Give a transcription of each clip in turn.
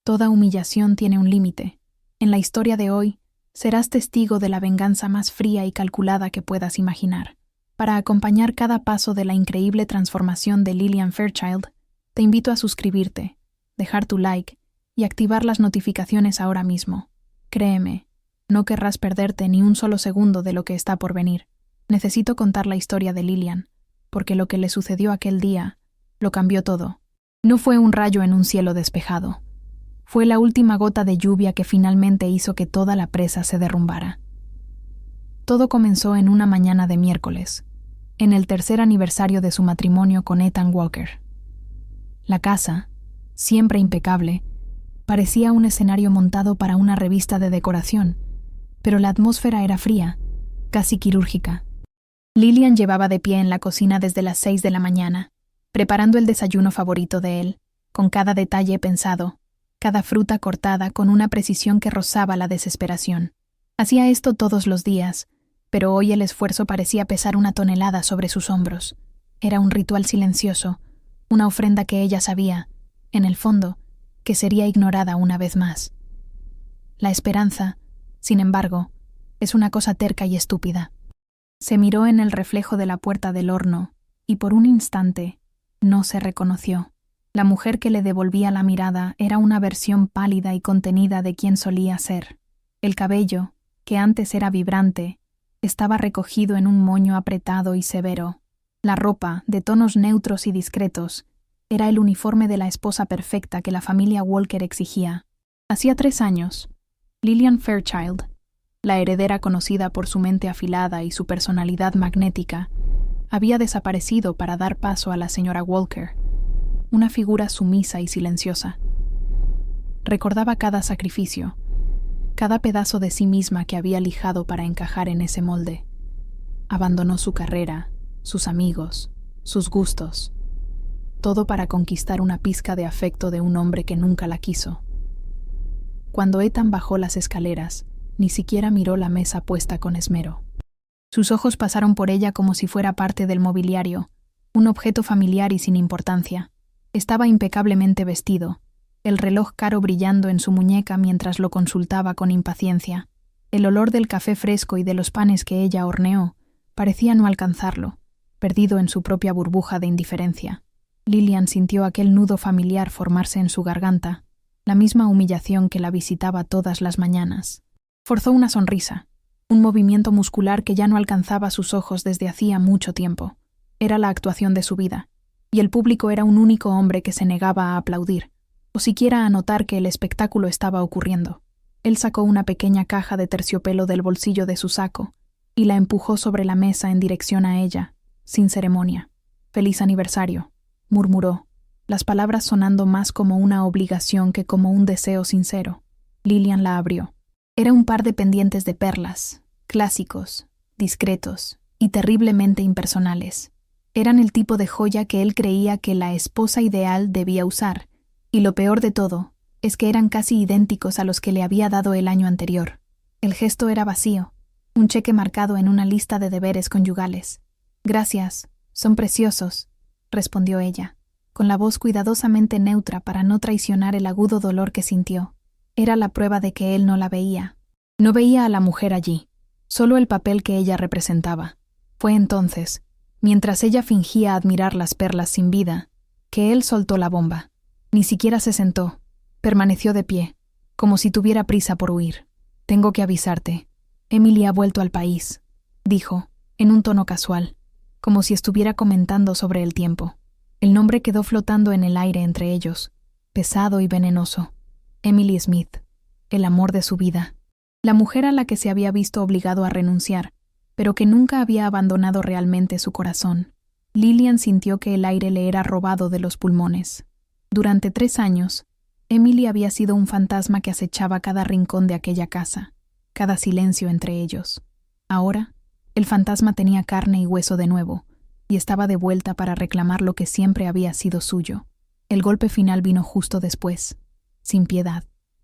Toda humillación tiene un límite. En la historia de hoy, serás testigo de la venganza más fría y calculada que puedas imaginar. Para acompañar cada paso de la increíble transformación de Lillian Fairchild, te invito a suscribirte, dejar tu like y activar las notificaciones ahora mismo. Créeme, no querrás perderte ni un solo segundo de lo que está por venir. Necesito contar la historia de Lillian, porque lo que le sucedió aquel día lo cambió todo. No fue un rayo en un cielo despejado. Fue la última gota de lluvia que finalmente hizo que toda la presa se derrumbara. Todo comenzó en una mañana de miércoles, en el tercer aniversario de su matrimonio con Ethan Walker. La casa, siempre impecable, parecía un escenario montado para una revista de decoración, pero la atmósfera era fría, casi quirúrgica. Lillian llevaba de pie en la cocina desde las 6 de la mañana, preparando el desayuno favorito de él, con cada detalle pensado, cada fruta cortada con una precisión que rozaba la desesperación. Hacía esto todos los días, pero hoy el esfuerzo parecía pesar una tonelada sobre sus hombros. Era un ritual silencioso, una ofrenda que ella sabía, en el fondo, que sería ignorada una vez más. La esperanza, sin embargo, es una cosa terca y estúpida. Se miró en el reflejo de la puerta del horno y por un instante no se reconoció. La mujer que le devolvía la mirada era una versión pálida y contenida de quien solía ser. El cabello, que antes era vibrante, estaba recogido en un moño apretado y severo. La ropa, de tonos neutros y discretos, era el uniforme de la esposa perfecta que la familia Walker exigía. Hacía 3 años, Lillian Fairchild, la heredera conocida por su mente afilada y su personalidad magnética, había desaparecido para dar paso a la señora Walker, una figura sumisa y silenciosa. Recordaba cada sacrificio, cada pedazo de sí misma que había lijado para encajar en ese molde. Abandonó su carrera, sus amigos, sus gustos, todo para conquistar una pizca de afecto de un hombre que nunca la quiso. Cuando Ethan bajó las escaleras, ni siquiera miró la mesa puesta con esmero. Sus ojos pasaron por ella como si fuera parte del mobiliario, un objeto familiar y sin importancia. Estaba impecablemente vestido, el reloj caro brillando en su muñeca mientras lo consultaba con impaciencia. El olor del café fresco y de los panes que ella horneó parecía no alcanzarlo, perdido en su propia burbuja de indiferencia. Lillian sintió aquel nudo familiar formarse en su garganta, la misma humillación que la visitaba todas las mañanas. Forzó una sonrisa, un movimiento muscular que ya no alcanzaba sus ojos desde hacía mucho tiempo. Era la actuación de su vida, y el público era un único hombre que se negaba a aplaudir, o siquiera a notar que el espectáculo estaba ocurriendo. Él sacó una pequeña caja de terciopelo del bolsillo de su saco y la empujó sobre la mesa en dirección a ella, sin ceremonia. «Feliz aniversario», murmuró, las palabras sonando más como una obligación que como un deseo sincero. Lillian la abrió. Era un par de pendientes de perlas, clásicos, discretos y terriblemente impersonales. Eran el tipo de joya que él creía que la esposa ideal debía usar, y lo peor de todo es que eran casi idénticos a los que le había dado el año anterior. El gesto era vacío, un cheque marcado en una lista de deberes conyugales. «Gracias, son preciosos», respondió ella, con la voz cuidadosamente neutra para no traicionar el agudo dolor que sintió. Era la prueba de que él no la veía. No veía a la mujer allí, solo el papel que ella representaba. Fue entonces, mientras ella fingía admirar las perlas sin vida, que él soltó la bomba. Ni siquiera se sentó, permaneció de pie, como si tuviera prisa por huir. «Tengo que avisarte. Emily ha vuelto al país», dijo, en un tono casual, como si estuviera comentando sobre el tiempo. El nombre quedó flotando en el aire entre ellos, pesado y venenoso. Emily Smith, el amor de su vida. La mujer a la que se había visto obligado a renunciar, pero que nunca había abandonado realmente su corazón. Lillian sintió que el aire le era robado de los pulmones. Durante 3 años, Emily había sido un fantasma que acechaba cada rincón de aquella casa, cada silencio entre ellos. Ahora, el fantasma tenía carne y hueso de nuevo, y estaba de vuelta para reclamar lo que siempre había sido suyo. El golpe final vino justo después, sin piedad.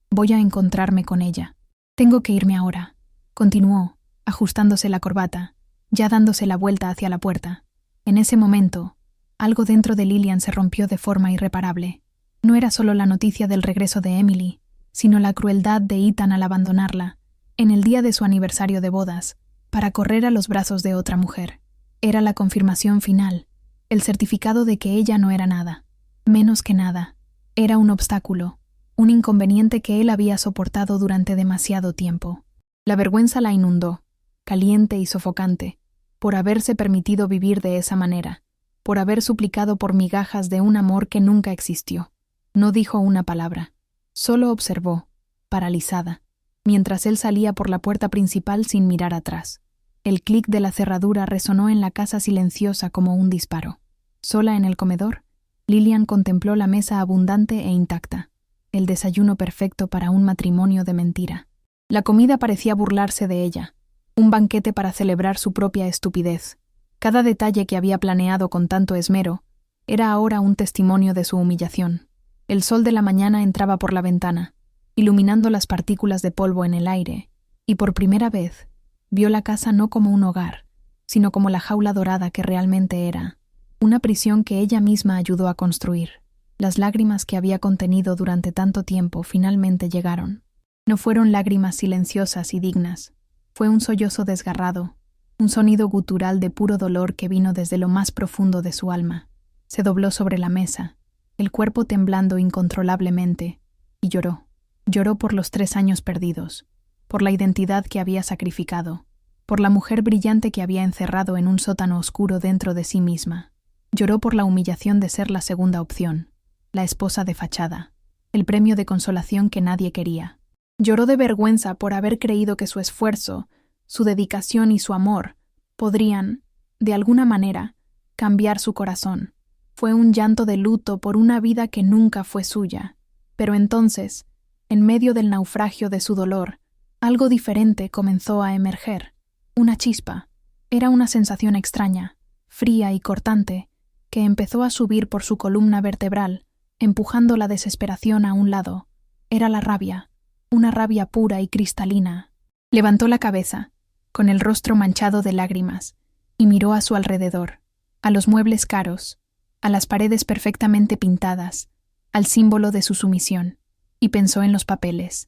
«Voy a encontrarme con ella. Tengo que irme ahora», continuó, ajustándose la corbata, ya dándose la vuelta hacia la puerta. En ese momento, algo dentro de Lillian se rompió de forma irreparable. No era solo la noticia del regreso de Emily, sino la crueldad de Ethan al abandonarla, en el día de su aniversario de bodas, para correr a los brazos de otra mujer. Era la confirmación final, el certificado de que ella no era nada, menos que nada. Era un obstáculo, un inconveniente que él había soportado durante demasiado tiempo. La vergüenza la inundó, caliente y sofocante, por haberse permitido vivir de esa manera, por haber suplicado por migajas de un amor que nunca existió. No dijo una palabra, solo observó, paralizada, mientras él salía por la puerta principal sin mirar atrás. El clic de la cerradura resonó en la casa silenciosa como un disparo. Sola en el comedor, Lillian contempló la mesa abundante e intacta, el desayuno perfecto para un matrimonio de mentira. La comida parecía burlarse de ella, un banquete para celebrar su propia estupidez. Cada detalle que había planeado con tanto esmero era ahora un testimonio de su humillación. El sol de la mañana entraba por la ventana, iluminando las partículas de polvo en el aire, y por primera vez vio la casa no como un hogar, sino como la jaula dorada que realmente era, una prisión que ella misma ayudó a construir. Las lágrimas que había contenido durante tanto tiempo finalmente llegaron. No fueron lágrimas silenciosas y dignas, fue un sollozo desgarrado, un sonido gutural de puro dolor que vino desde lo más profundo de su alma. Se dobló sobre la mesa, el cuerpo temblando incontrolablemente, y lloró. Lloró por los 3 años perdidos, por la identidad que había sacrificado, por la mujer brillante que había encerrado en un sótano oscuro dentro de sí misma. Lloró por la humillación de ser la segunda opción, la esposa de fachada, el premio de consolación que nadie quería. Lloró de vergüenza por haber creído que su esfuerzo, su dedicación y su amor podrían, de alguna manera, cambiar su corazón. Fue un llanto de luto por una vida que nunca fue suya. Pero entonces, en medio del naufragio de su dolor, algo diferente comenzó a emerger. Una chispa. Era una sensación extraña, fría y cortante, que empezó a subir por su columna vertebral, empujando la desesperación a un lado. Era la rabia, una rabia pura y cristalina. Levantó la cabeza, con el rostro manchado de lágrimas, y miró a su alrededor, a los muebles caros, a las paredes perfectamente pintadas, al símbolo de su sumisión, y pensó en los papeles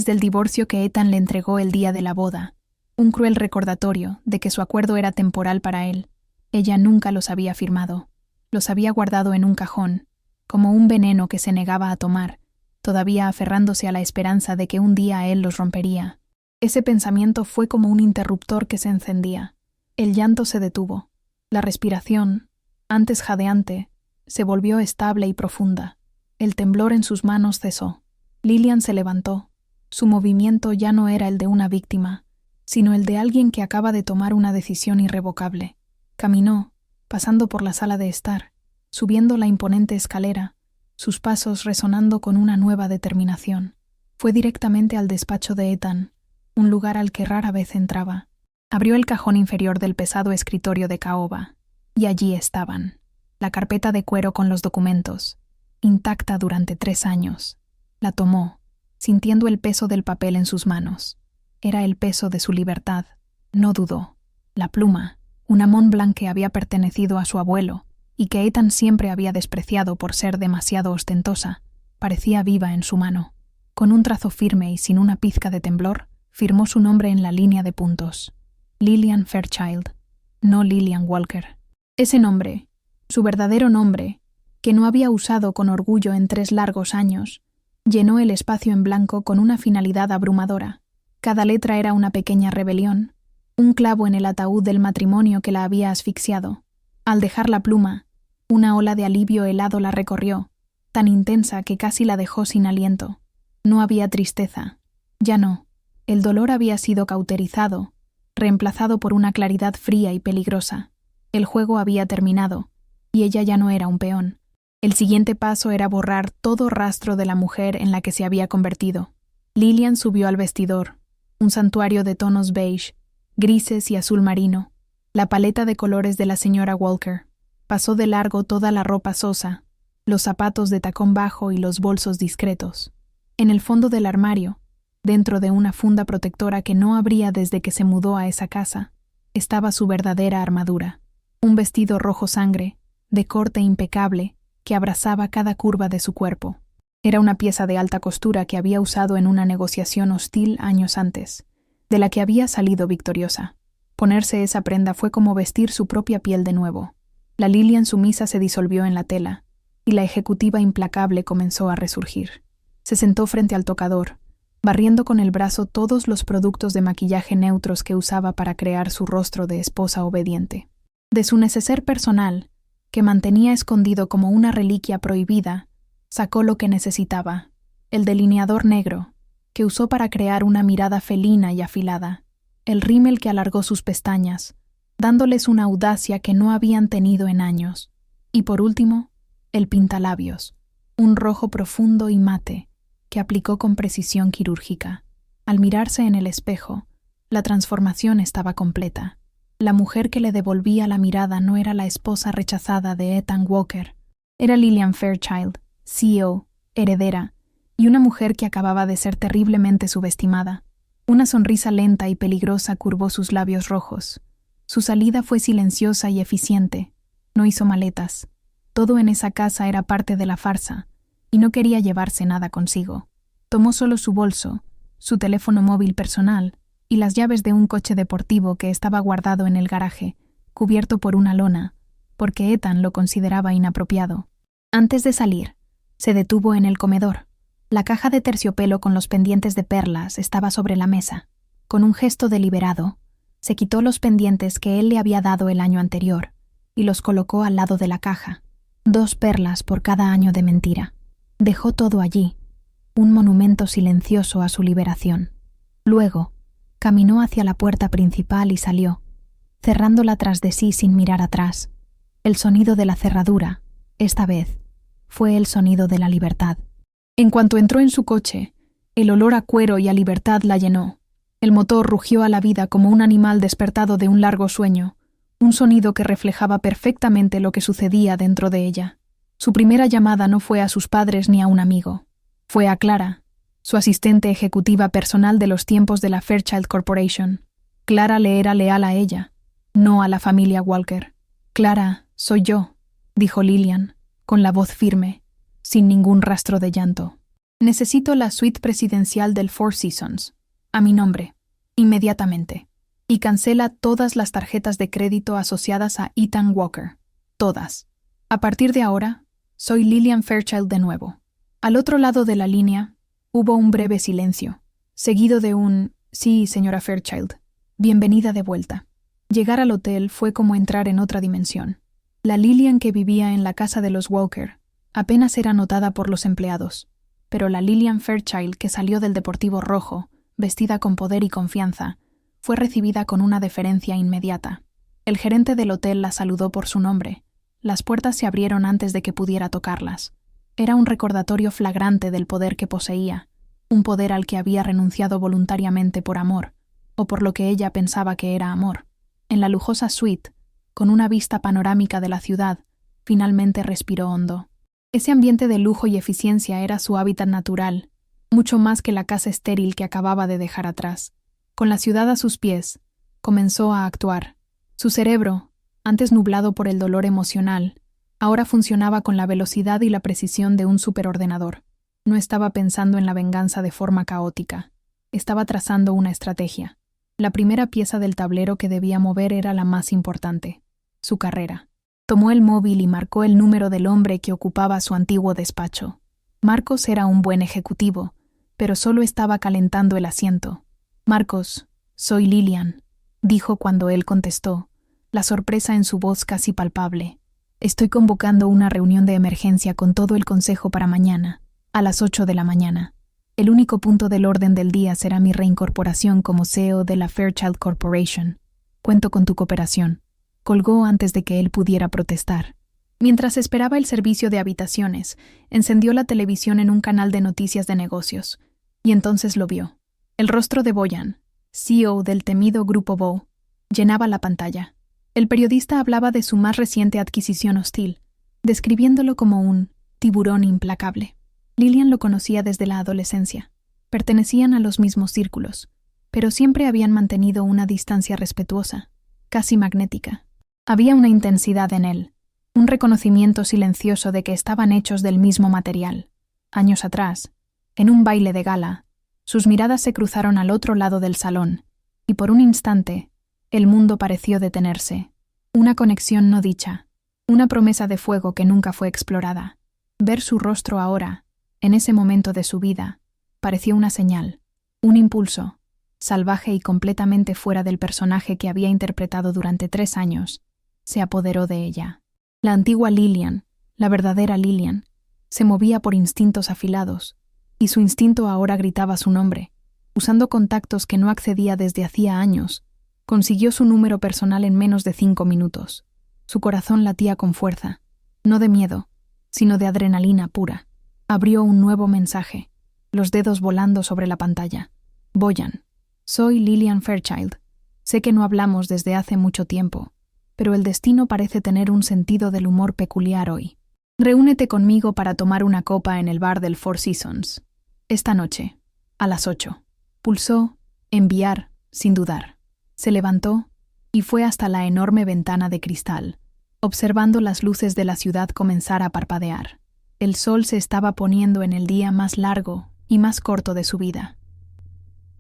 del divorcio que Ethan le entregó el día de la boda, un cruel recordatorio de que su acuerdo era temporal para él. Ella nunca los había firmado, los había guardado en un cajón, como un veneno que se negaba a tomar, todavía aferrándose a la esperanza de que un día él los rompería. Ese pensamiento fue como un interruptor que se encendía. El llanto se detuvo. La respiración, antes jadeante, se volvió estable y profunda. El temblor en sus manos cesó. Lillian se levantó. Su movimiento ya no era el de una víctima, sino el de alguien que acaba de tomar una decisión irrevocable. Caminó, pasando por la sala de estar, subiendo la imponente escalera, sus pasos resonando con una nueva determinación. Fue directamente al despacho de Ethan, un lugar al que rara vez entraba. Abrió el cajón inferior del pesado escritorio de caoba, y allí estaban, la carpeta de cuero con los documentos, intacta durante 3 años. La tomó, sintiendo el peso del papel en sus manos. Era el peso de su libertad. No dudó. La pluma, una Mont Blanc que había pertenecido a su abuelo y que Ethan siempre había despreciado por ser demasiado ostentosa, parecía viva en su mano. Con un trazo firme y sin una pizca de temblor, firmó su nombre en la línea de puntos. Lillian Fairchild, no Lillian Walker. Ese nombre, su verdadero nombre, que no había usado con orgullo en 3 largos años, llenó el espacio en blanco con una finalidad abrumadora. Cada letra era una pequeña rebelión, un clavo en el ataúd del matrimonio que la había asfixiado. Al dejar la pluma, una ola de alivio helado la recorrió, tan intensa que casi la dejó sin aliento. No había tristeza. Ya no. El dolor había sido cauterizado, reemplazado por una claridad fría y peligrosa. El juego había terminado, y ella ya no era un peón. El siguiente paso era borrar todo rastro de la mujer en la que se había convertido. Lillian subió al vestidor, un santuario de tonos beige, grises y azul marino, la paleta de colores de la señora Walker. Pasó de largo toda la ropa sosa, los zapatos de tacón bajo y los bolsos discretos. En el fondo del armario, dentro de una funda protectora que no abría desde que se mudó a esa casa, estaba su verdadera armadura. Un vestido rojo sangre, de corte impecable, que abrazaba cada curva de su cuerpo. Era una pieza de alta costura que había usado en una negociación hostil años antes, de la que había salido victoriosa. Ponerse esa prenda fue como vestir su propia piel de nuevo. La Lilian sumisa se disolvió en la tela, y la ejecutiva implacable comenzó a resurgir. Se sentó frente al tocador, barriendo con el brazo todos los productos de maquillaje neutros que usaba para crear su rostro de esposa obediente. De su neceser personal, que mantenía escondido como una reliquia prohibida, sacó lo que necesitaba, el delineador negro, que usó para crear una mirada felina y afilada, el rímel que alargó sus pestañas, dándoles una audacia que no habían tenido en años, y por último, el pintalabios, un rojo profundo y mate, que aplicó con precisión quirúrgica. Al mirarse en el espejo, la transformación estaba completa. La mujer que le devolvía la mirada no era la esposa rechazada de Ethan Walker, era Lillian Fairchild, CEO, heredera, y una mujer que acababa de ser terriblemente subestimada. Una sonrisa lenta y peligrosa curvó sus labios rojos. Su salida fue silenciosa y eficiente. No hizo maletas. Todo en esa casa era parte de la farsa, y no quería llevarse nada consigo. Tomó solo su bolso, su teléfono móvil personal y las llaves de un coche deportivo que estaba guardado en el garaje, cubierto por una lona, porque Ethan lo consideraba inapropiado. Antes de salir, se detuvo en el comedor. La caja de terciopelo con los pendientes de perlas estaba sobre la mesa. Con un gesto deliberado, se quitó los pendientes que él le había dado el año anterior y los colocó al lado de la caja. 2 perlas por cada año de mentira. Dejó todo allí, un monumento silencioso a su liberación. Luego, caminó hacia la puerta principal y salió, cerrándola tras de sí sin mirar atrás. El sonido de la cerradura, esta vez, fue el sonido de la libertad. En cuanto entró en su coche, el olor a cuero y a libertad la llenó. El motor rugió a la vida como un animal despertado de un largo sueño, un sonido que reflejaba perfectamente lo que sucedía dentro de ella. Su primera llamada no fue a sus padres ni a un amigo. Fue a Clara, su asistente ejecutiva personal de los tiempos de la Fairchild Corporation. Clara le era leal a ella, no a la familia Walker. «Clara, soy yo», dijo Lillian, con la voz firme, sin ningún rastro de llanto. «Necesito la suite presidencial del Four Seasons, a mi nombre, inmediatamente, y cancela todas las tarjetas de crédito asociadas a Ethan Walker. Todas. A partir de ahora, soy Lillian Fairchild de nuevo». Al otro lado de la línea, hubo un breve silencio, seguido de un «Sí, señora Fairchild. Bienvenida de vuelta». Llegar al hotel fue como entrar en otra dimensión. La Lillian que vivía en la casa de los Walker apenas era notada por los empleados, pero la Lillian Fairchild que salió del Deportivo Rojo, vestida con poder y confianza, fue recibida con una deferencia inmediata. El gerente del hotel la saludó por su nombre. Las puertas se abrieron antes de que pudiera tocarlas. Era un recordatorio flagrante del poder que poseía, un poder al que había renunciado voluntariamente por amor, o por lo que ella pensaba que era amor. En la lujosa suite, con una vista panorámica de la ciudad, finalmente respiró hondo. Ese ambiente de lujo y eficiencia era su hábitat natural, mucho más que la casa estéril que acababa de dejar atrás. Con la ciudad a sus pies, comenzó a actuar. Su cerebro, antes nublado por el dolor emocional, ahora funcionaba con la velocidad y la precisión de un superordenador. No estaba pensando en la venganza de forma caótica. Estaba trazando una estrategia. La primera pieza del tablero que debía mover era la más importante: su carrera. Tomó el móvil y marcó el número del hombre que ocupaba su antiguo despacho. Marcos era un buen ejecutivo, pero solo estaba calentando el asiento. «Marcos, soy Lillian», dijo cuando él contestó, la sorpresa en su voz casi palpable. «Estoy convocando una reunión de emergencia con todo el consejo para mañana, a las 8 de la mañana. El único punto del orden del día será mi reincorporación como CEO de la Fairchild Corporation. Cuento con tu cooperación». Colgó antes de que él pudiera protestar. Mientras esperaba el servicio de habitaciones, encendió la televisión en un canal de noticias de negocios, y entonces lo vio. El rostro de Boyan, CEO del temido Grupo Bow, llenaba la pantalla. El periodista hablaba de su más reciente adquisición hostil, describiéndolo como un tiburón implacable. Lillian lo conocía desde la adolescencia. Pertenecían a los mismos círculos, pero siempre habían mantenido una distancia respetuosa, casi magnética. Había una intensidad en él, Un reconocimiento silencioso de que estaban hechos del mismo material. Años atrás, en un baile de gala, sus miradas se cruzaron al otro lado del salón, y por un instante, el mundo pareció detenerse. Una conexión no dicha, una promesa de fuego que nunca fue explorada. Ver su rostro ahora, en ese momento de su vida, pareció una señal, un impulso, salvaje y completamente fuera del personaje que había interpretado durante 3 años, se apoderó de ella. La antigua Lillian, la verdadera Lillian, se movía por instintos afilados, y su instinto ahora gritaba su nombre. Usando contactos que no accedía desde hacía años, consiguió su número personal en menos de 5 minutos. Su corazón latía con fuerza, no de miedo, sino de adrenalina pura. Abrió un nuevo mensaje, los dedos volando sobre la pantalla. Boyan, soy Lillian Fairchild. Sé que no hablamos desde hace mucho tiempo, pero el destino parece tener un sentido del humor peculiar hoy. Reúnete conmigo para tomar una copa en el bar del Four Seasons. Esta noche, a las 8. Pulsó enviar, sin dudar. Se levantó y fue hasta la enorme ventana de cristal, observando las luces de la ciudad comenzar a parpadear. El sol se estaba poniendo en el día más largo y más corto de su vida.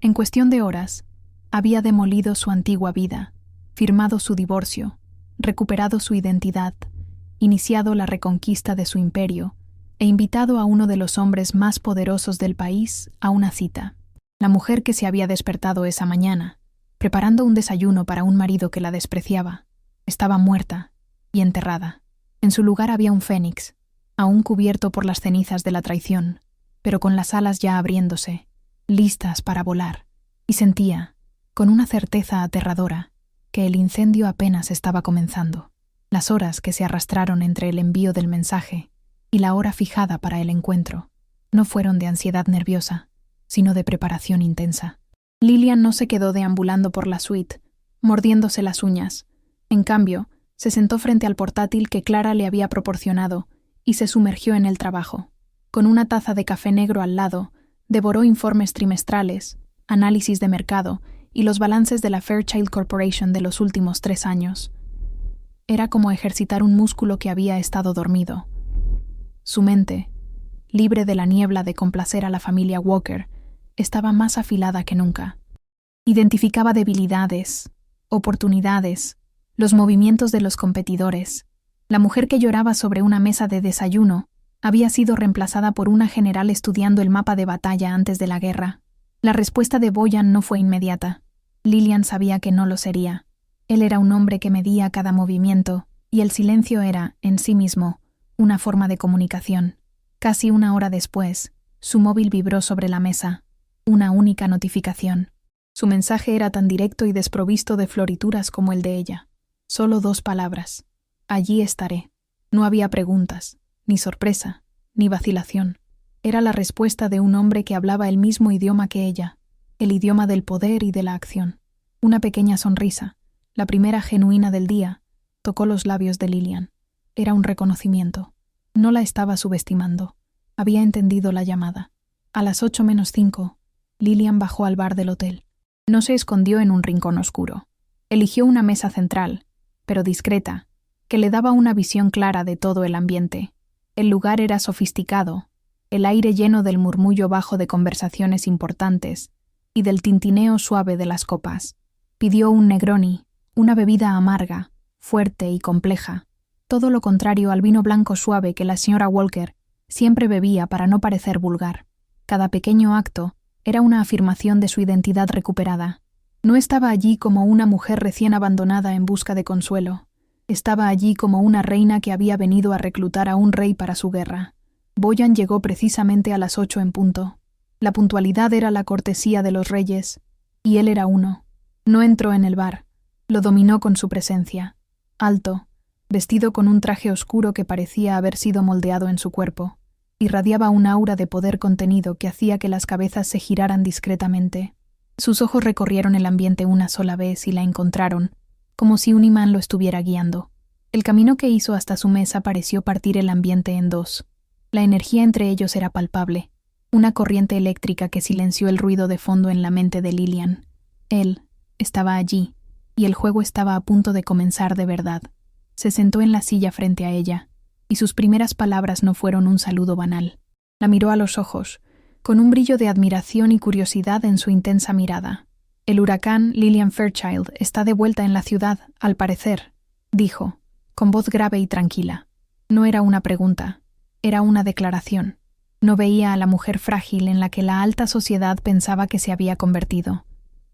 En cuestión de horas, había demolido su antigua vida, firmado su divorcio, recuperado su identidad, iniciado la reconquista de su imperio e invitado a uno de los hombres más poderosos del país a una cita. La mujer que se había despertado esa mañana, preparando un desayuno para un marido que la despreciaba, estaba muerta y enterrada. En su lugar había un fénix, aún cubierto por las cenizas de la traición, pero con las alas ya abriéndose, listas para volar, y sentía, con una certeza aterradora, que el incendio apenas estaba comenzando. Las horas que se arrastraron entre el envío del mensaje y la hora fijada para el encuentro no fueron de ansiedad nerviosa, sino de preparación intensa. Lillian no se quedó deambulando por la suite, mordiéndose las uñas. En cambio, se sentó frente al portátil que Clara le había proporcionado y se sumergió en el trabajo. Con una taza de café negro al lado, devoró informes trimestrales, análisis de mercado y los balances de la Fairchild Corporation de los últimos 3 años. Era como ejercitar un músculo que había estado dormido. Su mente, libre de la niebla de complacer a la familia Walker, estaba más afilada que nunca. Identificaba debilidades, oportunidades, los movimientos de los competidores. La mujer que lloraba sobre una mesa de desayuno había sido reemplazada por una general estudiando el mapa de batalla antes de la guerra. La respuesta de Boyan no fue inmediata. Lillian sabía que no lo sería. Él era un hombre que medía cada movimiento, y el silencio era, en sí mismo, una forma de comunicación. Casi 1 hora después, su móvil vibró sobre la mesa. Una única notificación. Su mensaje era tan directo y desprovisto de florituras como el de ella. Solo 2 palabras. Allí estaré. No había preguntas, ni sorpresa, ni vacilación. Era la respuesta de un hombre que hablaba el mismo idioma que ella, el idioma del poder y de la acción. Una pequeña sonrisa, la primera genuina del día, tocó los labios de Lillian. Era un reconocimiento. No la estaba subestimando. Había entendido la llamada. A las 8:05, Lillian bajó al bar del hotel. No se escondió en un rincón oscuro. Eligió una mesa central, pero discreta, que le daba una visión clara de todo el ambiente. El lugar era sofisticado, el aire lleno del murmullo bajo de conversaciones importantes y del tintineo suave de las copas. Pidió un Negroni, una bebida amarga, fuerte y compleja, todo lo contrario al vino blanco suave que la señora Walker siempre bebía para no parecer vulgar. Cada pequeño acto era una afirmación de su identidad recuperada. No estaba allí como una mujer recién abandonada en busca de consuelo. Estaba allí como una reina que había venido a reclutar a un rey para su guerra. Boyan llegó precisamente a las 8 en punto. La puntualidad era la cortesía de los reyes, y él era uno. No entró en el bar. Lo dominó con su presencia. Alto, vestido con un traje oscuro que parecía haber sido moldeado en su cuerpo. Irradiaba un aura de poder contenido que hacía que las cabezas se giraran discretamente. Sus ojos recorrieron el ambiente una sola vez y la encontraron, como si un imán lo estuviera guiando. El camino que hizo hasta su mesa pareció partir el ambiente en 2. La energía entre ellos era palpable, una corriente eléctrica que silenció el ruido de fondo en la mente de Lillian. Él estaba allí, y el juego estaba a punto de comenzar de verdad. Se sentó en la silla frente a ella, y sus primeras palabras no fueron un saludo banal. La miró a los ojos, con un brillo de admiración y curiosidad en su intensa mirada. «El huracán Lillian Fairchild está de vuelta en la ciudad, al parecer», dijo, con voz grave y tranquila. No era una pregunta, era una declaración. No veía a la mujer frágil en la que la alta sociedad pensaba que se había convertido.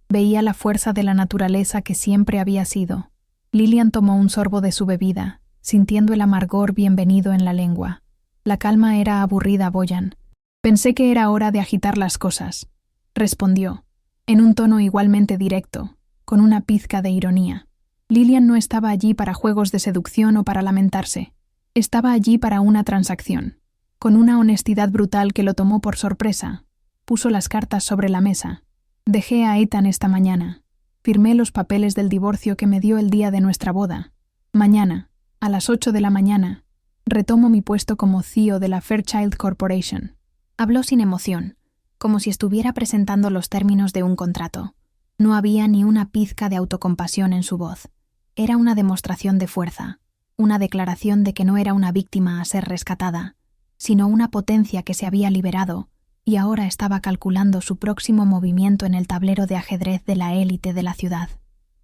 Veía la fuerza de la naturaleza que siempre había sido. Lillian tomó un sorbo de su bebida, sintiendo el amargor bienvenido en la lengua. La calma era aburrida a Boyan. «Pensé que era hora de agitar las cosas», respondió, en un tono igualmente directo, con una pizca de ironía. Lillian no estaba allí para juegos de seducción o para lamentarse. Estaba allí para una transacción. Con una honestidad brutal que lo tomó por sorpresa, puso las cartas sobre la mesa. «Dejé a Ethan esta mañana. Firmé los papeles del divorcio que me dio el día de nuestra boda. Mañana, a las 8 de la mañana, retomo mi puesto como CEO de la Fairchild Corporation». Habló sin emoción, como si estuviera presentando los términos de un contrato. No había ni una pizca de autocompasión en su voz. Era una demostración de fuerza, una declaración de que no era una víctima a ser rescatada, sino una potencia que se había liberado y ahora estaba calculando su próximo movimiento en el tablero de ajedrez de la élite de la ciudad.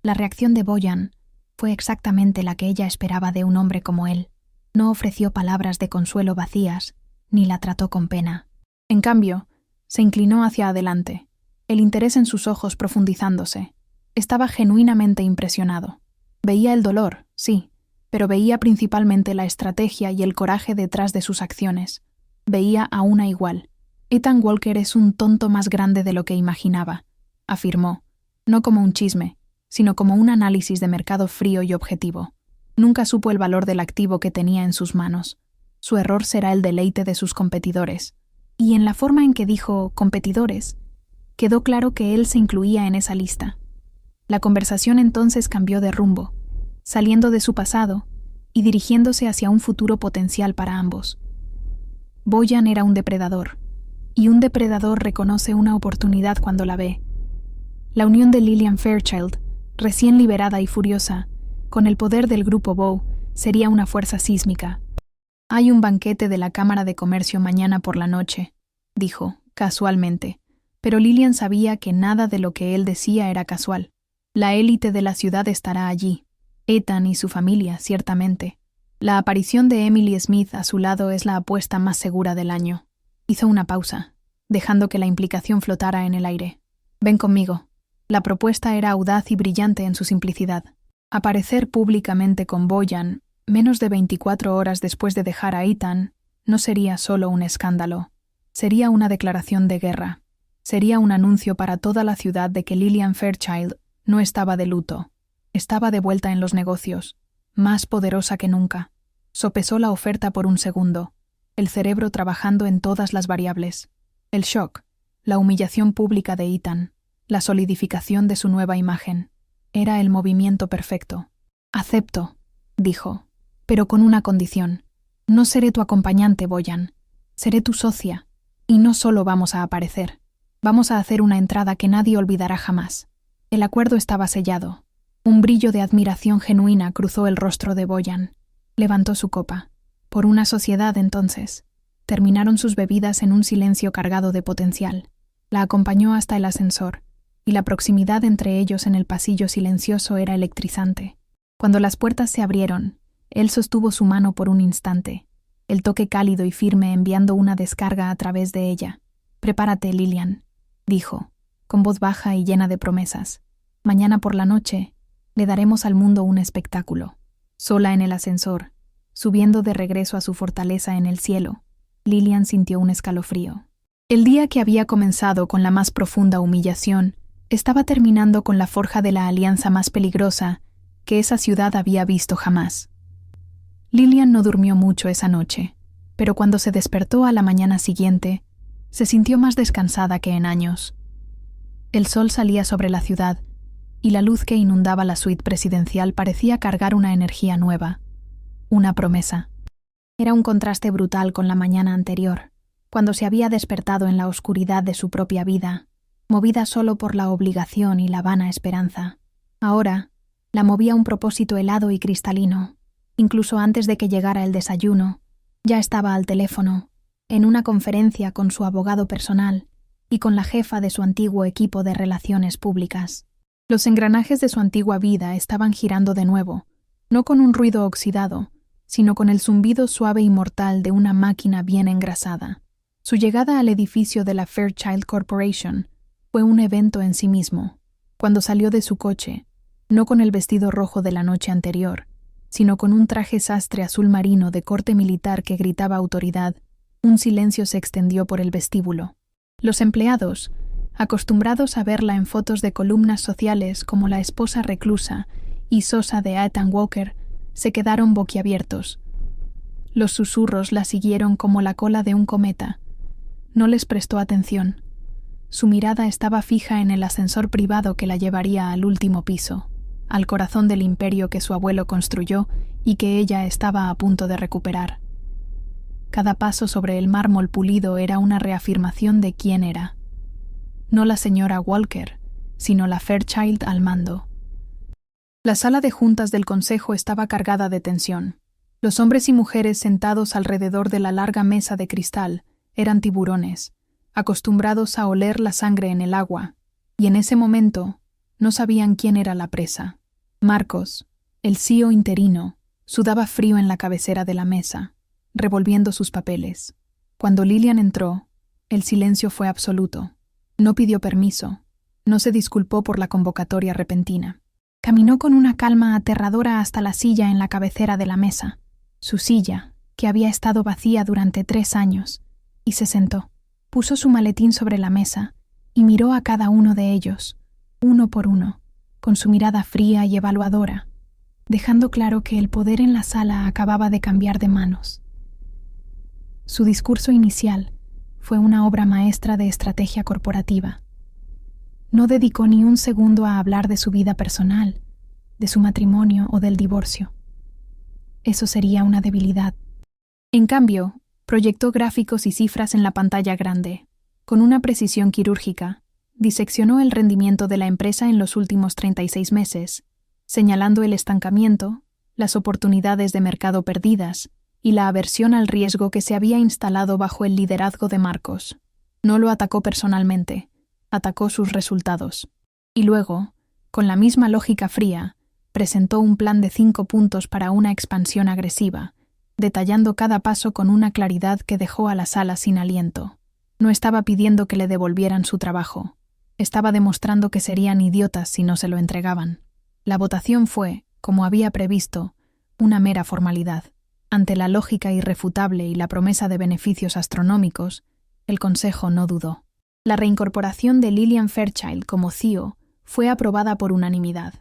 La reacción de Boyan fue exactamente la que ella esperaba de un hombre como él. No ofreció palabras de consuelo vacías, ni la trató con pena. En cambio, se inclinó hacia adelante, el interés en sus ojos profundizándose. Estaba genuinamente impresionado. Veía el dolor, sí, pero veía principalmente la estrategia y el coraje detrás de sus acciones. Veía a una igual. «Ethan Walker es un tonto más grande de lo que imaginaba», afirmó, no como un chisme, sino como un análisis de mercado frío y objetivo. Nunca supo el valor del activo que tenía en sus manos. Su error será el deleite de sus competidores. Y en la forma en que dijo «competidores», quedó claro que él se incluía en esa lista. La conversación entonces cambió de rumbo, saliendo de su pasado y dirigiéndose hacia un futuro potencial para ambos. Boyan era un depredador, y un depredador reconoce una oportunidad cuando la ve. La unión de Lillian Fairchild, recién liberada y furiosa, con el poder del grupo Bow, sería una fuerza sísmica. «Hay un banquete de la Cámara de Comercio mañana por la noche», dijo, casualmente, pero Lillian sabía que nada de lo que él decía era casual. La élite de la ciudad estará allí. Ethan y su familia, ciertamente. La aparición de Emily Smith a su lado es la apuesta más segura del año. Hizo una pausa, dejando que la implicación flotara en el aire. «Ven conmigo». La propuesta era audaz y brillante en su simplicidad. Aparecer públicamente con Boyan, menos de 24 horas después de dejar a Ethan, no sería solo un escándalo. Sería una declaración de guerra. Sería un anuncio para toda la ciudad de que Lillian Fairchild no estaba de luto. Estaba de vuelta en los negocios, más poderosa que nunca. Sopesó la oferta por un segundo, el cerebro trabajando en todas las variables. El shock, la humillación pública de Ethan, la solidificación de su nueva imagen. Era el movimiento perfecto. «Acepto», dijo, «pero con una condición. No seré tu acompañante, Boyan. Seré tu socia. Y no solo vamos a aparecer. Vamos a hacer una entrada que nadie olvidará jamás». El acuerdo estaba sellado. Un brillo de admiración genuina cruzó el rostro de Boyan. Levantó su copa. Por una sociedad, entonces. Terminaron sus bebidas en un silencio cargado de potencial. La acompañó hasta el ascensor, y la proximidad entre ellos en el pasillo silencioso era electrizante. Cuando las puertas se abrieron, él sostuvo su mano por un instante, el toque cálido y firme enviando una descarga a través de ella. «Prepárate, Lillian», dijo, con voz baja y llena de promesas. «Mañana por la noche le daremos al mundo un espectáculo». Sola en el ascensor, subiendo de regreso a su fortaleza en el cielo, Lillian sintió un escalofrío. El día que había comenzado con la más profunda humillación, estaba terminando con la forja de la alianza más peligrosa que esa ciudad había visto jamás. Lillian no durmió mucho esa noche, pero cuando se despertó a la mañana siguiente, se sintió más descansada que en años. El sol salía sobre la ciudad, y la luz que inundaba la suite presidencial parecía cargar una energía nueva, una promesa. Era un contraste brutal con la mañana anterior, cuando se había despertado en la oscuridad de su propia vida, movida solo por la obligación y la vana esperanza. Ahora, la movía un propósito helado y cristalino, Incluso antes de que llegara el desayuno, ya estaba al teléfono, en una conferencia con su abogado personal y con la jefa de su antiguo equipo de relaciones públicas. Los engranajes de su antigua vida estaban girando de nuevo, no con un ruido oxidado, sino con el zumbido suave y mortal de una máquina bien engrasada. Su llegada al edificio de la Fairchild Corporation fue un evento en sí mismo. Cuando salió de su coche, no con el vestido rojo de la noche anterior, sino con un traje sastre azul marino de corte militar que gritaba autoridad, un silencio se extendió por el vestíbulo. Los empleados, acostumbrados a verla en fotos de columnas sociales como la esposa reclusa y sosa de Ethan Walker, se quedaron boquiabiertos. Los susurros la siguieron como la cola de un cometa. No les prestó atención. Su mirada estaba fija en el ascensor privado que la llevaría al último piso, al corazón del imperio que su abuelo construyó y que ella estaba a punto de recuperar. Cada paso sobre el mármol pulido era una reafirmación de quién era. No la señora Walker, sino la Fairchild al mando. La sala de juntas del consejo estaba cargada de tensión. Los hombres y mujeres sentados alrededor de la larga mesa de cristal eran tiburones, acostumbrados a oler la sangre en el agua, y en ese momento no sabían quién era la presa. Marcos, el CEO interino, sudaba frío en la cabecera de la mesa, revolviendo sus papeles. Cuando Lillian entró, el silencio fue absoluto. No pidió permiso, no se disculpó por la convocatoria repentina. Caminó con una calma aterradora hasta la silla en la cabecera de la mesa, su silla, que había estado vacía durante 3 años, y se sentó. Puso su maletín sobre la mesa y miró a cada uno de ellos, uno por uno, con su mirada fría y evaluadora, dejando claro que el poder en la sala acababa de cambiar de manos. Su discurso inicial fue una obra maestra de estrategia corporativa. No dedicó ni un segundo a hablar de su vida personal, de su matrimonio o del divorcio. Eso sería una debilidad. En cambio, proyectó gráficos y cifras en la pantalla grande. Con una precisión quirúrgica, diseccionó el rendimiento de la empresa en los últimos 36 meses, señalando el estancamiento, las oportunidades de mercado perdidas y la aversión al riesgo que se había instalado bajo el liderazgo de Marcos. No lo atacó personalmente, atacó sus resultados. Y luego, con la misma lógica fría, presentó un plan de 5 puntos para una expansión agresiva, detallando cada paso con una claridad que dejó a la sala sin aliento. No estaba pidiendo que le devolvieran su trabajo. Estaba demostrando que serían idiotas si no se lo entregaban. La votación fue, como había previsto, una mera formalidad. Ante la lógica irrefutable y la promesa de beneficios astronómicos, el Consejo no dudó. La reincorporación de Lillian Fairchild como CEO fue aprobada por unanimidad.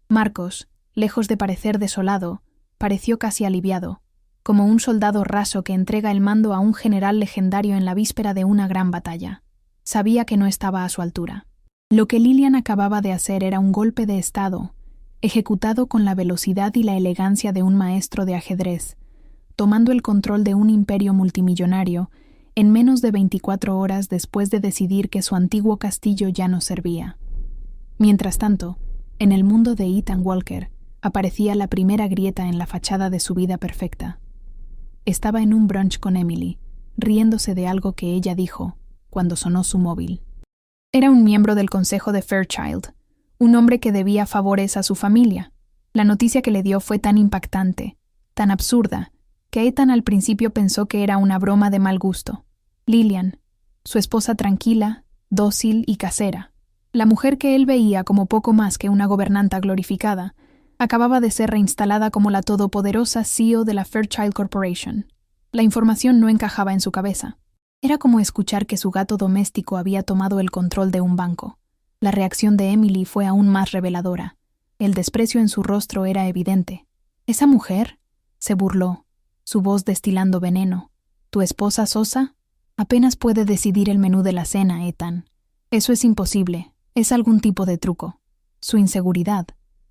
Marcos, lejos de parecer desolado, pareció casi aliviado, como un soldado raso que entrega el mando a un general legendario en la víspera de una gran batalla. Sabía que no estaba a su altura. Lo que Lillian acababa de hacer era un golpe de estado, ejecutado con la velocidad y la elegancia de un maestro de ajedrez, tomando el control de un imperio multimillonario en menos de 24 horas después de decidir que su antiguo castillo ya no servía. Mientras tanto, en el mundo de Ethan Walker aparecía la primera grieta en la fachada de su vida perfecta. Estaba en un brunch con Emily, riéndose de algo que ella dijo cuando sonó su móvil. Era un miembro del consejo de Fairchild, un hombre que debía favores a su familia. La noticia que le dio fue tan impactante, tan absurda, que Ethan al principio pensó que era una broma de mal gusto. Lillian, su esposa tranquila, dócil y casera, la mujer que él veía como poco más que una gobernanta glorificada, acababa de ser reinstalada como la todopoderosa CEO de la Fairchild Corporation. La información no encajaba en su cabeza. Era como escuchar que su gato doméstico había tomado el control de un banco. La reacción de Emily fue aún más reveladora. El desprecio en su rostro era evidente. ¿Esa mujer? Se burló, su voz destilando veneno. ¿Tu esposa sosa? Apenas puede decidir el menú de la cena, Ethan. Eso es imposible. Es algún tipo de truco. Su inseguridad,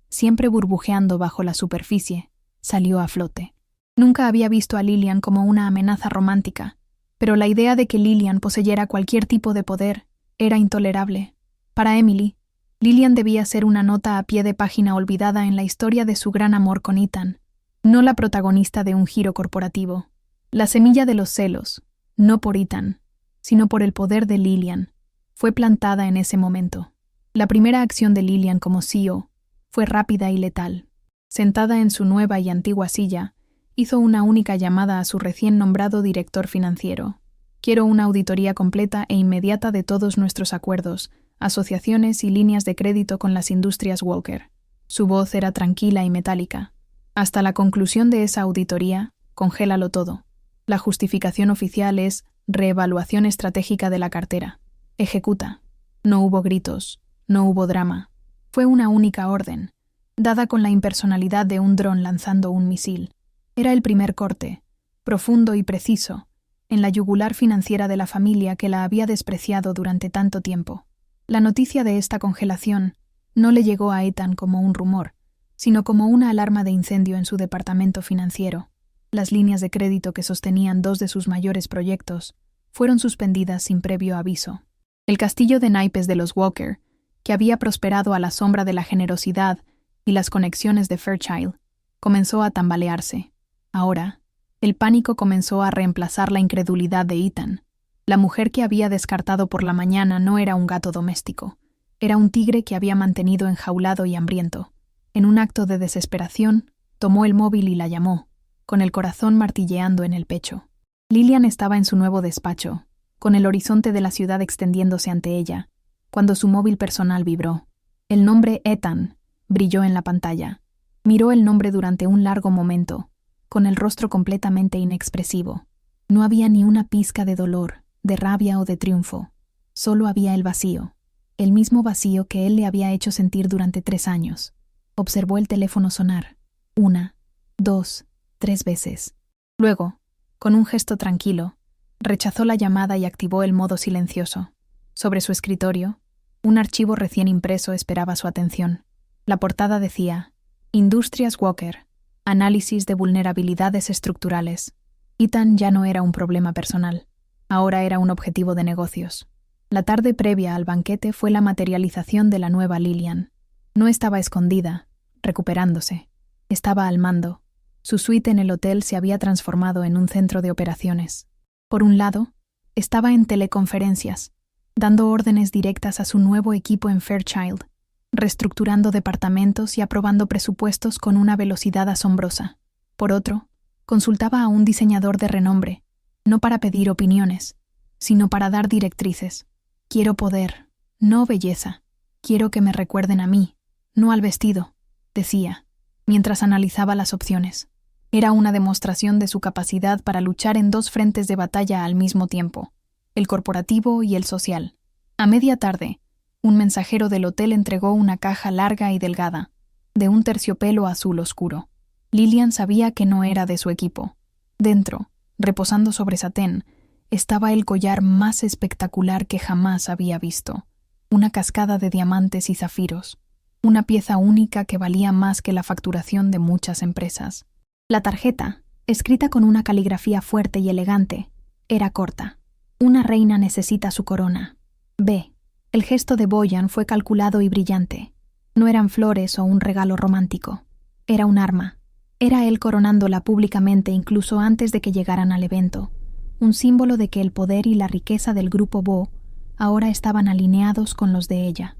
siempre burbujeando bajo la superficie, salió a flote. Nunca había visto a Lillian como una amenaza romántica, pero la idea de que Lillian poseyera cualquier tipo de poder era intolerable. Para Emily, Lillian debía ser una nota a pie de página olvidada en la historia de su gran amor con Ethan. no la protagonista de un giro corporativo. La semilla de los celos, no por Ethan, sino por el poder de Lillian, fue plantada en ese momento. La primera acción de Lillian como CEO fue rápida y letal. Sentada en su nueva y antigua silla, hizo una única llamada a su recién nombrado director financiero. Quiero una auditoría completa e inmediata de todos nuestros acuerdos, asociaciones y líneas de crédito con las industrias Walker. Su voz era tranquila y metálica. Hasta la conclusión de esa auditoría, congélalo todo. La justificación oficial es reevaluación estratégica de la cartera. Ejecuta. No hubo gritos, no hubo drama. Fue una única orden, dada con la impersonalidad de un dron lanzando un misil. Era el primer corte, profundo y preciso, en la yugular financiera de la familia que la había despreciado durante tanto tiempo. La noticia de esta congelación no le llegó a Ethan como un rumor, sino como una alarma de incendio en su departamento financiero. Las líneas de crédito que sostenían dos de sus mayores proyectos fueron suspendidas sin previo aviso. El castillo de naipes de los Walker, que había prosperado a la sombra de la generosidad y las conexiones de Fairchild, comenzó a tambalearse. Ahora, el pánico comenzó a reemplazar la incredulidad de Ethan. La mujer que había descartado por la mañana no era un gato doméstico, era un tigre que había mantenido enjaulado y hambriento. En un acto de desesperación, tomó el móvil y la llamó, con el corazón martilleando en el pecho. Lillian estaba en su nuevo despacho, con el horizonte de la ciudad extendiéndose ante ella, cuando su móvil personal vibró. El nombre Ethan brilló en la pantalla. Miró el nombre durante un largo momento, con el rostro completamente inexpresivo. No había ni una pizca de dolor, de rabia o de triunfo. Solo había el vacío, el mismo vacío que él le había hecho sentir durante 3 años. Observó el teléfono sonar. 1, 2, 3 veces. Luego, con un gesto tranquilo, rechazó la llamada y activó el modo silencioso. Sobre su escritorio, un archivo recién impreso esperaba su atención. La portada decía: Industrias Walker, análisis de vulnerabilidades estructurales. Ethan ya no era un problema personal, ahora era un objetivo de negocios. La tarde previa al banquete fue la materialización de la nueva Lillian. No estaba escondida, recuperándose. Estaba al mando. Su suite en el hotel se había transformado en un centro de operaciones. Por un lado, estaba en teleconferencias, dando órdenes directas a su nuevo equipo en Fairchild, reestructurando departamentos y aprobando presupuestos con una velocidad asombrosa. Por otro, consultaba a un diseñador de renombre, no para pedir opiniones, sino para dar directrices. Quiero poder, no belleza. Quiero que me recuerden a mí, no al vestido, decía, mientras analizaba las opciones. Era una demostración de su capacidad para luchar en 2 frentes de batalla al mismo tiempo, el corporativo y el social. A media tarde, un mensajero del hotel entregó una caja larga y delgada, de un terciopelo azul oscuro. Lillian sabía que no era de su equipo. Dentro, reposando sobre satén, estaba el collar más espectacular que jamás había visto. Una cascada de diamantes y zafiros, una pieza única que valía más que la facturación de muchas empresas. La tarjeta, escrita con una caligrafía fuerte y elegante, era corta. Una reina necesita su corona. B. El gesto de Boyan fue calculado y brillante. No eran flores o un regalo romántico. Era un arma. Era él coronándola públicamente incluso antes de que llegaran al evento. Un símbolo de que el poder y la riqueza del grupo Bo ahora estaban alineados con los de ella.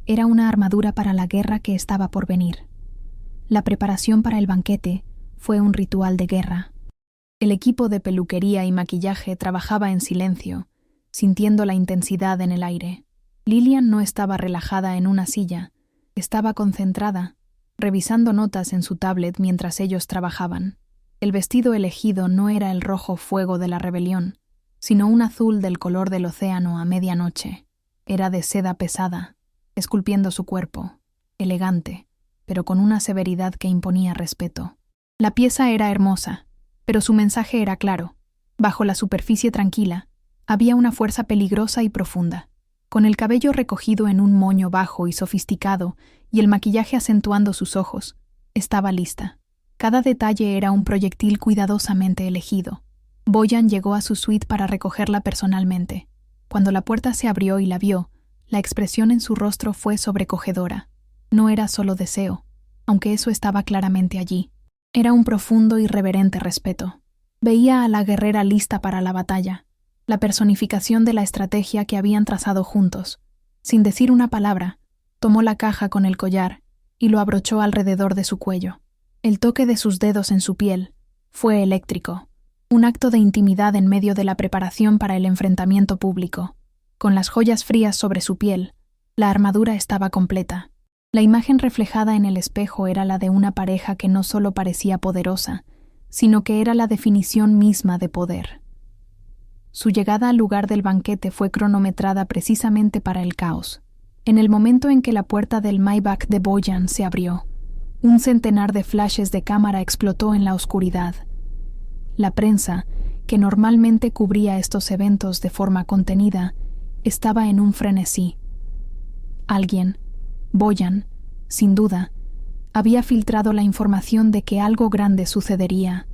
Era una armadura para la guerra que estaba por venir. La preparación para el banquete fue un ritual de guerra. El equipo de peluquería y maquillaje trabajaba en silencio, sintiendo la intensidad en el aire. Lillian no estaba relajada en una silla, estaba concentrada, revisando notas en su tablet mientras ellos trabajaban. El vestido elegido no era el rojo fuego de la rebelión, sino un azul del color del océano a medianoche. Era de seda pesada, esculpiendo su cuerpo, elegante, pero con una severidad que imponía respeto. La pieza era hermosa, pero su mensaje era claro. Bajo la superficie tranquila, había una fuerza peligrosa y profunda. Con el cabello recogido en un moño bajo y sofisticado y el maquillaje acentuando sus ojos, estaba lista. Cada detalle era un proyectil cuidadosamente elegido. Boyan llegó a su suite para recogerla personalmente. Cuando la puerta se abrió y la vio, la expresión en su rostro fue sobrecogedora. No era solo deseo, aunque eso estaba claramente allí. Era un profundo y reverente respeto. Veía a la guerrera lista para la batalla, la personificación de la estrategia que habían trazado juntos. Sin decir una palabra, tomó la caja con el collar y lo abrochó alrededor de su cuello. El toque de sus dedos en su piel fue eléctrico, un acto de intimidad en medio de la preparación para el enfrentamiento público. Con las joyas frías sobre su piel, la armadura estaba completa. La imagen reflejada en el espejo era la de una pareja que no solo parecía poderosa, sino que era la definición misma de poder. Su llegada al lugar del banquete fue cronometrada precisamente para el caos. En el momento en que la puerta del Maybach de Bojan se abrió, un centenar de flashes de cámara explotó en la oscuridad. La prensa, que normalmente cubría estos eventos de forma contenida, estaba en un frenesí. Alguien, Bojan, sin duda, había filtrado la información de que algo grande sucedería,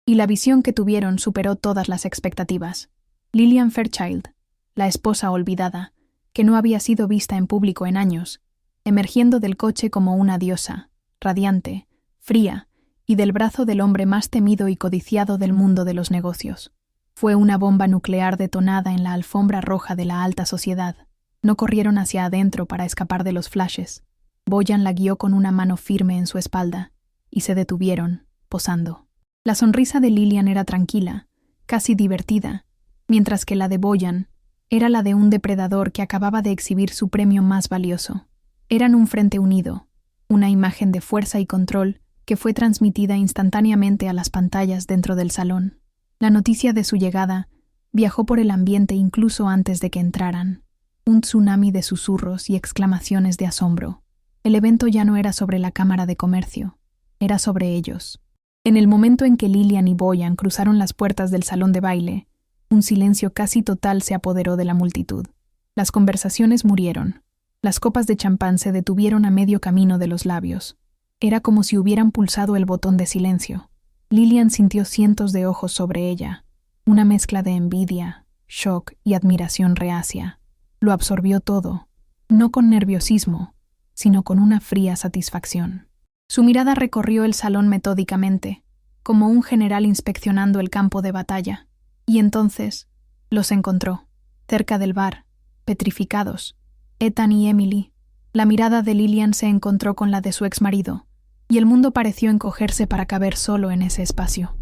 y la visión que tuvieron superó todas las expectativas. Lillian Fairchild, la esposa olvidada, que no había sido vista en público en años, emergiendo del coche como una diosa, radiante, fría, y del brazo del hombre más temido y codiciado del mundo de los negocios. Fue una bomba nuclear detonada en la alfombra roja de la alta sociedad. No corrieron hacia adentro para escapar de los flashes. Bojan la guió con una mano firme en su espalda, y se detuvieron, posando. La sonrisa de Lillian era tranquila, casi divertida, mientras que la de Bojan era la de un depredador que acababa de exhibir su premio más valioso. Eran un frente unido, una imagen de fuerza y control que fue transmitida instantáneamente a las pantallas dentro del salón. La noticia de su llegada viajó por el ambiente incluso antes de que entraran. Un tsunami de susurros y exclamaciones de asombro. El evento ya no era sobre la Cámara de Comercio, era sobre ellos. En el momento en que Lillian y Bojan cruzaron las puertas del salón de baile, un silencio casi total se apoderó de la multitud. Las conversaciones murieron. Las copas de champán se detuvieron a medio camino de los labios. Era como si hubieran pulsado el botón de silencio. Lillian sintió cientos de ojos sobre ella, una mezcla de envidia, shock y admiración reacia. Lo absorbió todo, no con nerviosismo, sino con una fría satisfacción. Su mirada recorrió el salón metódicamente, como un general inspeccionando el campo de batalla, y entonces los encontró, cerca del bar, petrificados, Ethan y Emily. La mirada de Lillian se encontró con la de su exmarido, y el mundo pareció encogerse para caber solo en ese espacio.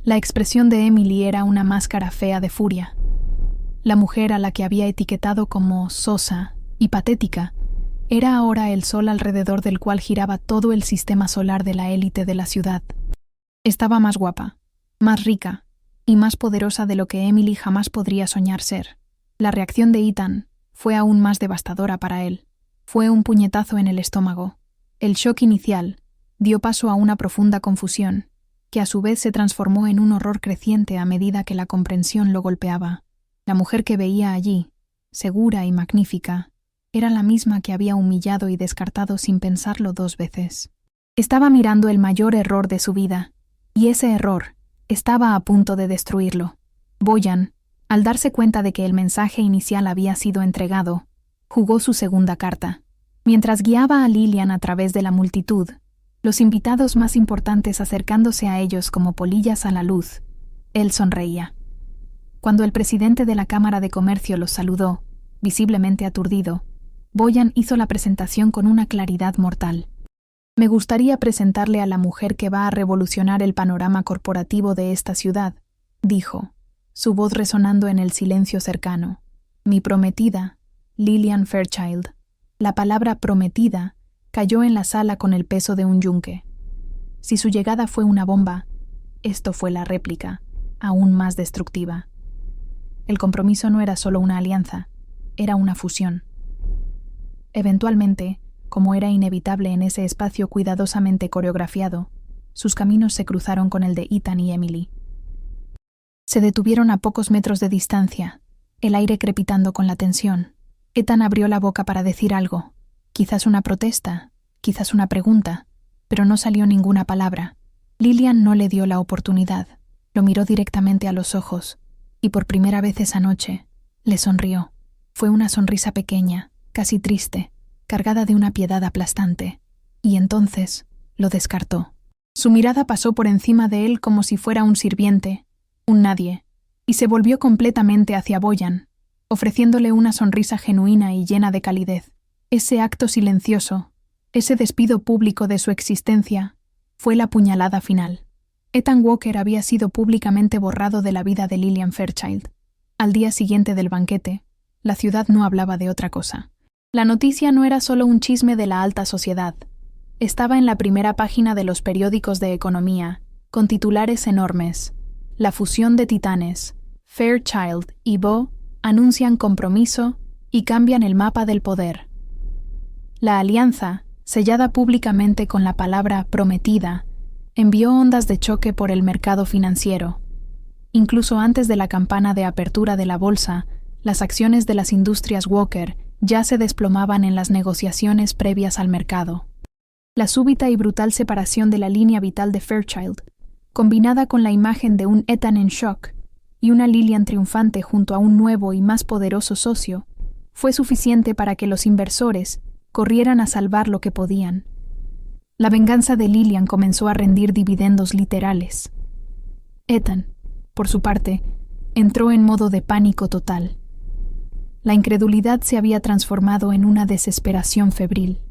La expresión de Emily era una máscara fea de furia. La mujer a la que había etiquetado como sosa y patética era ahora el sol alrededor del cual giraba todo el sistema solar de la élite de la ciudad. Estaba más guapa, más rica y más poderosa de lo que Emily jamás podría soñar ser. La reacción de Ethan fue aún más devastadora para él. Fue un puñetazo en el estómago. El shock inicial dio paso a una profunda confusión, que a su vez se transformó en un horror creciente a medida que la comprensión lo golpeaba. La mujer que veía allí, segura y magnífica, era la misma que había humillado y descartado sin pensarlo 2 veces. Estaba mirando el mayor error de su vida, y ese error estaba a punto de destruirlo. Bojan, al darse cuenta de que el mensaje inicial había sido entregado, jugó su segunda carta. Mientras guiaba a Lillian a través de la multitud, los invitados más importantes acercándose a ellos como polillas a la luz, él sonreía. Cuando el presidente de la Cámara de Comercio los saludó, visiblemente aturdido, Bojan hizo la presentación con una claridad mortal. Me gustaría presentarle a la mujer que va a revolucionar el panorama corporativo de esta ciudad, dijo, su voz resonando en el silencio cercano. Mi prometida, Lillian Fairchild. La palabra prometida cayó en la sala con el peso de un yunque. Si su llegada fue una bomba, esto fue la réplica, aún más destructiva. El compromiso no era solo una alianza, era una fusión. Eventualmente, como era inevitable en ese espacio cuidadosamente coreografiado, sus caminos se cruzaron con el de Ethan y Emily. Se detuvieron a pocos metros de distancia, el aire crepitando con la tensión. Ethan abrió la boca para decir algo, quizás una protesta, quizás una pregunta, pero no salió ninguna palabra. Lillian no le dio la oportunidad, lo miró directamente a los ojos, y por primera vez esa noche, le sonrió. Fue una sonrisa pequeña, casi triste, cargada de una piedad aplastante, y entonces lo descartó. Su mirada pasó por encima de él como si fuera un sirviente, un nadie, y se volvió completamente hacia Boyan, ofreciéndole una sonrisa genuina y llena de calidez. Ese acto silencioso, ese despido público de su existencia, fue la puñalada final. Ethan Walker había sido públicamente borrado de la vida de Lillian Fairchild. Al día siguiente del banquete, la ciudad no hablaba de otra cosa. La noticia no era solo un chisme de la alta sociedad. Estaba en la primera página de los periódicos de economía, con titulares enormes. La fusión de titanes, Fairchild y Bo anuncian compromiso y cambian el mapa del poder. La alianza, sellada públicamente con la palabra prometida, envió ondas de choque por el mercado financiero. Incluso antes de la campana de apertura de la bolsa, las acciones de las industrias Walker ya se desplomaban en las negociaciones previas al mercado. La súbita y brutal separación de la línea vital de Fairchild, combinada con la imagen de un Ethan en shock y una Lillian triunfante junto a un nuevo y más poderoso socio, fue suficiente para que los inversores corrieran a salvar lo que podían. La venganza de Lillian comenzó a rendir dividendos literales. Ethan, por su parte, entró en modo de pánico total. La incredulidad se había transformado en una desesperación febril.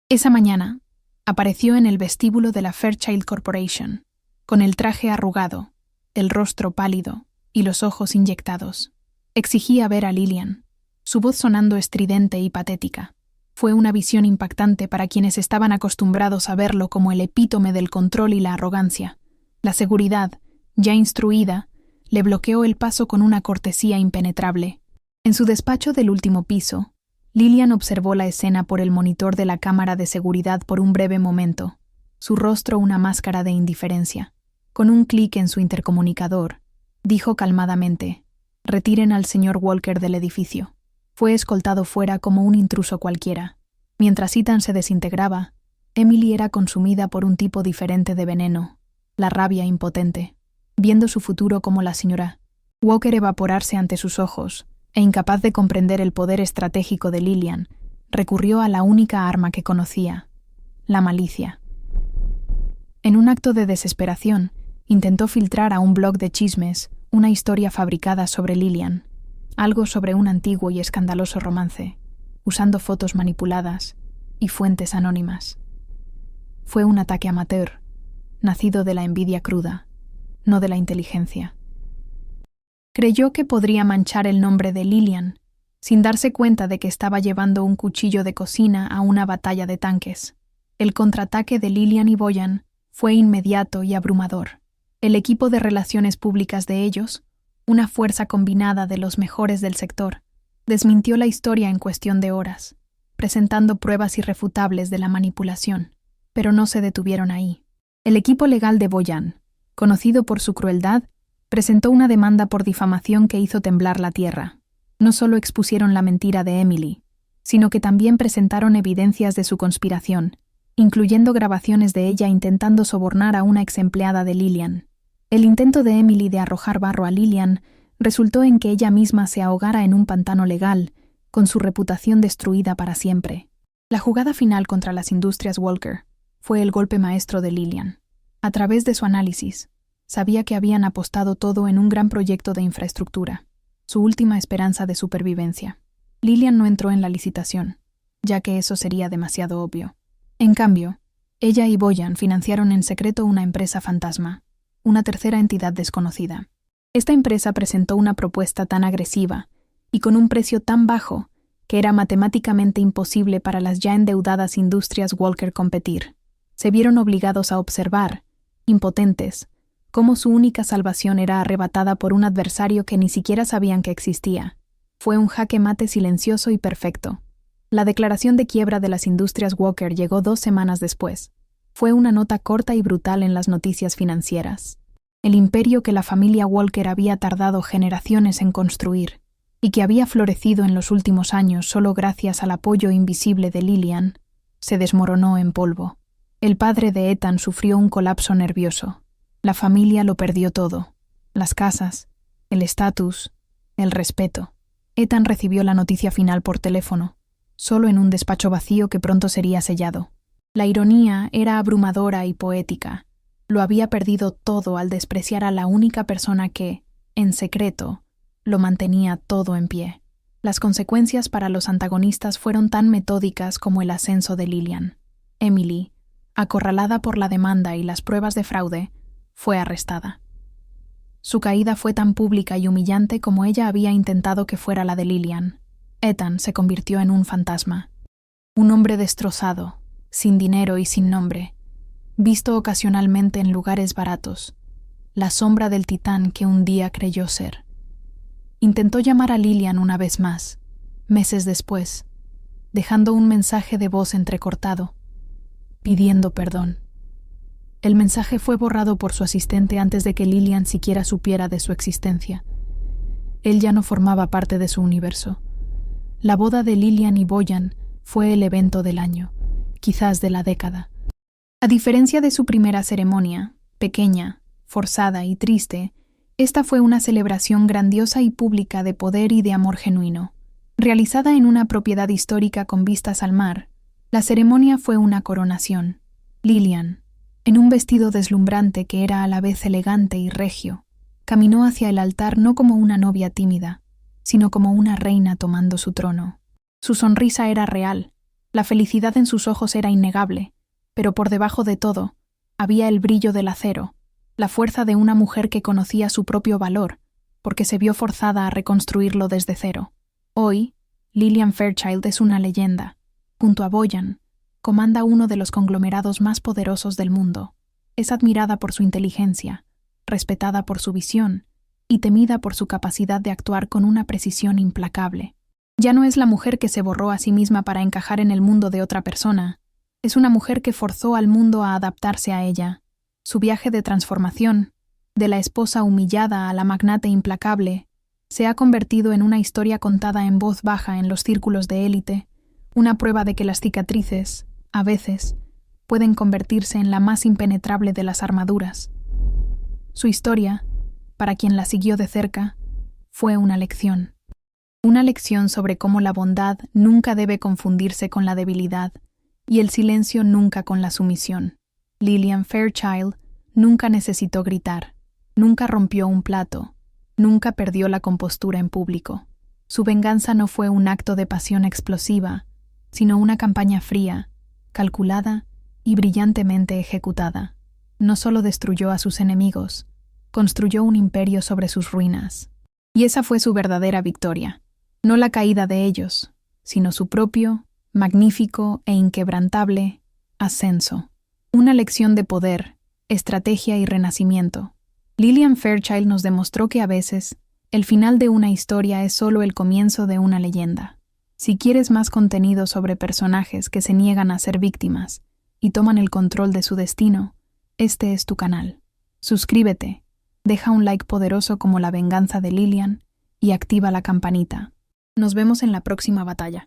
Esa mañana, apareció en el vestíbulo de la Fairchild Corporation, con el traje arrugado, el rostro pálido y los ojos inyectados. Exigía ver a Lillian, su voz sonando estridente y patética. Fue una visión impactante para quienes estaban acostumbrados a verlo como el epítome del control y la arrogancia. La seguridad, ya instruida, le bloqueó el paso con una cortesía impenetrable. En su despacho del último piso, Lillian observó la escena por el monitor de la cámara de seguridad por un breve momento, su rostro una máscara de indiferencia. Con un clic en su intercomunicador, dijo calmadamente: «Retiren al señor Walker del edificio». Fue escoltado fuera como un intruso cualquiera. Mientras Ethan se desintegraba, Emily era consumida por un tipo diferente de veneno, la rabia impotente. Viendo su futuro como la señora Walker evaporarse ante sus ojos, e incapaz de comprender el poder estratégico de Lillian, recurrió a la única arma que conocía: la malicia. En un acto de desesperación, intentó filtrar a un blog de chismes una historia fabricada sobre Lillian, algo sobre un antiguo y escandaloso romance, usando fotos manipuladas y fuentes anónimas. Fue un ataque amateur, nacido de la envidia cruda, no de la inteligencia. Creyó que podría manchar el nombre de Lillian, sin darse cuenta de que estaba llevando un cuchillo de cocina a una batalla de tanques. El contraataque de Lillian y Boyan fue inmediato y abrumador. El equipo de relaciones públicas de ellos, una fuerza combinada de los mejores del sector, desmintió la historia en cuestión de horas, presentando pruebas irrefutables de la manipulación. Pero no se detuvieron ahí. El equipo legal de Boyan, conocido por su crueldad, presentó una demanda por difamación que hizo temblar la tierra. No solo expusieron la mentira de Emily, sino que también presentaron evidencias de su conspiración, incluyendo grabaciones de ella intentando sobornar a una exempleada de Lillian. El intento de Emily de arrojar barro a Lillian resultó en que ella misma se ahogara en un pantano legal, con su reputación destruida para siempre. La jugada final contra las industrias Walker fue el golpe maestro de Lillian. A través de su análisis, sabía que habían apostado todo en un gran proyecto de infraestructura, su última esperanza de supervivencia. Lillian no entró en la licitación, ya que eso sería demasiado obvio. En cambio, ella y Boyan financiaron en secreto una empresa fantasma, una tercera entidad desconocida. Esta empresa presentó una propuesta tan agresiva y con un precio tan bajo que era matemáticamente imposible para las ya endeudadas industrias Walker competir. Se vieron obligados a observar, impotentes, cómo su única salvación era arrebatada por un adversario que ni siquiera sabían que existía. Fue un jaque mate silencioso y perfecto. La declaración de quiebra de las industrias Walker llegó 2 semanas después. Fue una nota corta y brutal en las noticias financieras. El imperio que la familia Walker había tardado generaciones en construir, y que había florecido en los últimos años solo gracias al apoyo invisible de Lillian, se desmoronó en polvo. El padre de Ethan sufrió un colapso nervioso. La familia lo perdió todo: las casas, el estatus, el respeto. Ethan recibió la noticia final por teléfono, solo en un despacho vacío que pronto sería sellado. La ironía era abrumadora y poética. Lo había perdido todo al despreciar a la única persona que, en secreto, lo mantenía todo en pie. Las consecuencias para los antagonistas fueron tan metódicas como el ascenso de Lillian. Emily, acorralada por la demanda y las pruebas de fraude, fue arrestada. Su caída fue tan pública y humillante como ella había intentado que fuera la de Lillian. Ethan se convirtió en un fantasma. Un hombre destrozado, sin dinero y sin nombre, visto ocasionalmente en lugares baratos, la sombra del titán que un día creyó ser. Intentó llamar a Lillian una vez más, meses después, dejando un mensaje de voz entrecortado, pidiendo perdón. El mensaje fue borrado por su asistente antes de que Lillian siquiera supiera de su existencia. Él ya no formaba parte de su universo. La boda de Lillian y Boyan fue el evento del año, quizás de la década. A diferencia de su primera ceremonia, pequeña, forzada y triste, esta fue una celebración grandiosa y pública de poder y de amor genuino. Realizada en una propiedad histórica con vistas al mar, la ceremonia fue una coronación. Lillian, en un vestido deslumbrante que era a la vez elegante y regio, caminó hacia el altar no como una novia tímida, sino como una reina tomando su trono. Su sonrisa era real, la felicidad en sus ojos era innegable, pero por debajo de todo, había el brillo del acero, la fuerza de una mujer que conocía su propio valor, porque se vio forzada a reconstruirlo desde cero. Hoy, Lillian Fairchild es una leyenda. Junto a Boyan, comanda uno de los conglomerados más poderosos del mundo. Es admirada por su inteligencia, respetada por su visión y temida por su capacidad de actuar con una precisión implacable. Ya no es la mujer que se borró a sí misma para encajar en el mundo de otra persona. Es una mujer que forzó al mundo a adaptarse a ella. Su viaje de transformación, de la esposa humillada a la magnate implacable, se ha convertido en una historia contada en voz baja en los círculos de élite, una prueba de que las cicatrices, a veces, pueden convertirse en la más impenetrable de las armaduras. Su historia, para quien la siguió de cerca, fue una lección. Una lección sobre cómo la bondad nunca debe confundirse con la debilidad y el silencio nunca con la sumisión. Lillian Fairchild nunca necesitó gritar, nunca rompió un plato, nunca perdió la compostura en público. Su venganza no fue un acto de pasión explosiva, sino una campaña fría, calculada y brillantemente ejecutada. No solo destruyó a sus enemigos, construyó un imperio sobre sus ruinas. Y esa fue su verdadera victoria, no la caída de ellos, sino su propio, magnífico e inquebrantable ascenso. Una lección de poder, estrategia y renacimiento. Lillian Fairchild nos demostró que a veces, el final de una historia es solo el comienzo de una leyenda. Si quieres más contenido sobre personajes que se niegan a ser víctimas y toman el control de su destino, este es tu canal. Suscríbete, deja un like poderoso como la venganza de Lillian y activa la campanita. Nos vemos en la próxima batalla.